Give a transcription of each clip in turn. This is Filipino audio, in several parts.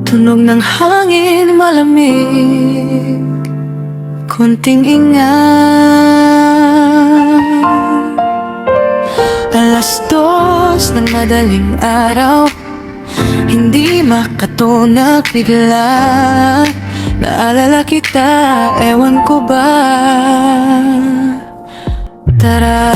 Tunog ng hangin malamig, konting ingay. Alas 2 ng madaling araw, hindi makatunag bigla. Naalala kita, ewan ko ba. Tara,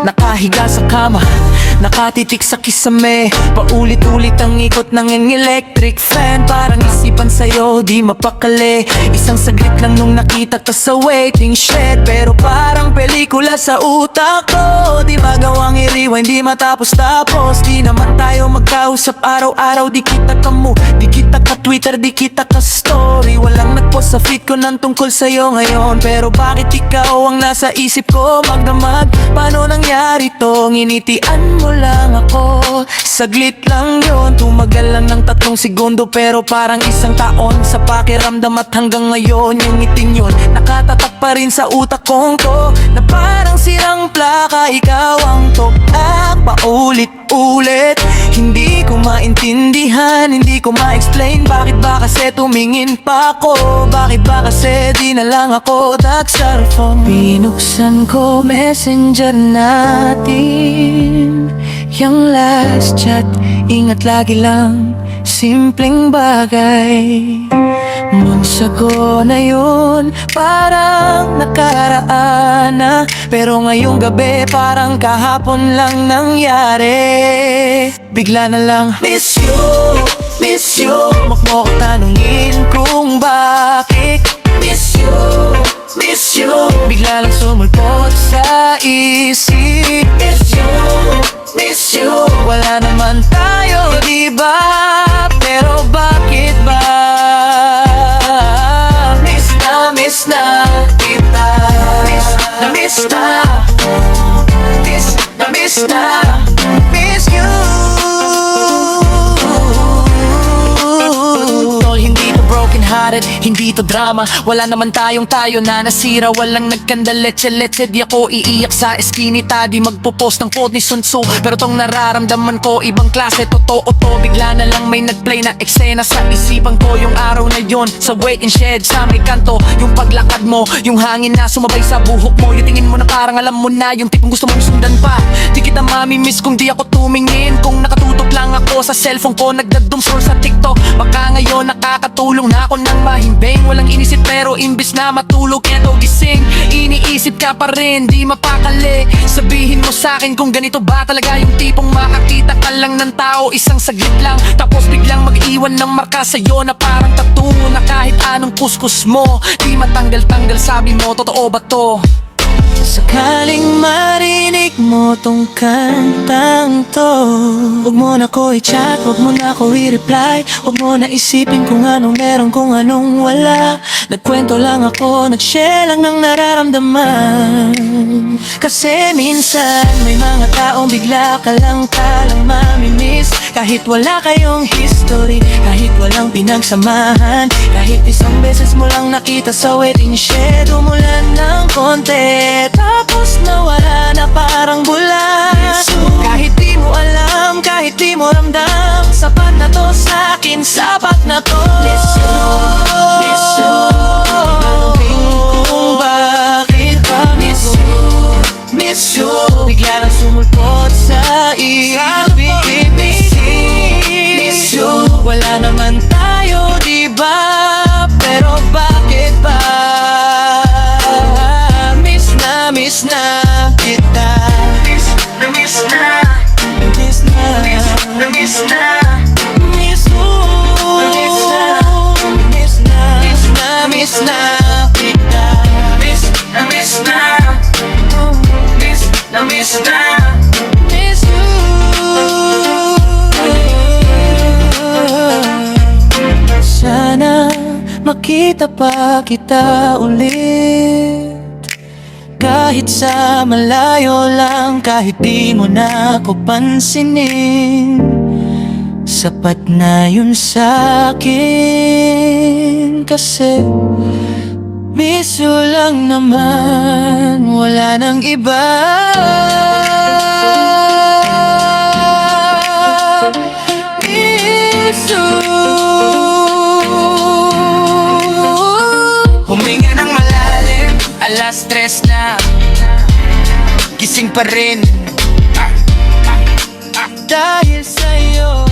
nakahiga sa kama, nakatitik sa kisame. Paulit-ulit ang ikot ng electric fan. Parang isipan sa'yo, di mapakali. Isang saglit lang nung nakita ka sa waiting shed. Pero parang pelikula sa utak ko. Di magawang i-rewind, di matapos-tapos. Di naman tayo magkausap araw-araw. Di kita ka-move, di kita ka-Twitter, di kita ka-story. Walang nagpost sa feed ko nang tungkol sa'yo ngayon. Pero bakit ikaw ang nasa isip ko magdamag? Paano nangyari to? Nginitian mo lang ako. Saglit lang yon, tumagal lang ng 3 segundo. Pero parang isang taon sa pakiramdam. At hanggang ngayon yung ngiting yun nakatatak pa rin sa utak kong to. Na parang sirang plaka, ikaw ang tokak paulit-ulit. Hindi ko maintindihan, hindi ko ma-explain. Bakit ba kasi tumingin pa ako? Bakit ba kasi di na lang ako tag-cellphone? Binuksan ko messenger natin, yung last chat. Ingat lagi lang, simpleng bagay. Magsago na yun, parang nakaraan na. Pero ngayong gabi, parang kahapon lang nangyari. Bigla na lang, miss you, miss you. Makmo ko tanungin kung bakit. Miss you, miss you. Bigla lang sumulpot sa isip. Miss you, miss you. Wala naman tayo, diba? Pero bakit ba? Miss na kita. Miss na, miss na, miss you. Tol, hindi to broken hearted, hindi to drama. Wala naman tayo na nasira. Walang nagkanda leche-leche. Di ako iiyak sa eskinita, di magpo-post ng quote ni Sun Tzu. Pero tong nararamdaman ko, ibang klase, totoo to. Bigla na lang may nagplay na eksena sa isipan ko. Yung araw na yon, sa waiting shed, sa may kanto. Yung paglakad mo, yung hangin na sumabay sa buhok mo. Yung tingin mo na parang alam mo na, yung tipong gusto mong sundan pa. Di kita mamimiss kung di ako tumingin. Kung nakatutok lang ako sa cellphone ko, nagdadum scroll sa TikTok. Baka ngayon nakakatulong na ako ng mahimbing. Walang inisip pero imbis na matulog eto gising. Iniisip ka pa rin, di mapakali. Sabihin mo sa'kin kung ganito ba talaga yung tipong makakita ka lang ng tao isang saglit lang, tapos biglang mag-iwan ng marka sa'yo na parang tattoo. Na kahit anong kuskus mo, di matanggal-tanggal. Sabi mo, totoo ba to? Sakaling marinig mo tong kantang to, huwag mo na ko i-chat, huwag mo na ko i-reply. Huwag mo na isipin kung anong meron, kung anong wala. Nagkwento lang ako, nag-share lang ng nararamdaman. Kasi minsan may mga taong bigla ka lang mamimiss. Kahit wala kayong history, kahit walang pinagsamahan. Kahit isang beses mo lang nakita sa waiting shed, umulan ng konti, tapos nawala na parang bula. Kahit di mo alam, kahit di mo ramdam, sapat na to sa'kin, sapat na to. Miss you, miss you. Kung bakit ba miss you, miss you. Bigla lang sumulpot sa isip. Miss you. Wala naman tayo, diba? Pero bakit ba? Miss na kita. Miss na, miss na, miss na, miss na, miss you. Miss na, miss na, miss na kita. Miss na, miss na, miss na, miss na, miss you. Sana makita pa kita ulit. Kahit sa malayo lang, kahit di mo na ako pansinin, sapat na yun sa'kin. Kasi Miss you lang naman, wala nang iba. Miss you. Huminga ng malalim, alas 3 na, gising pa rin dahil sa'yo.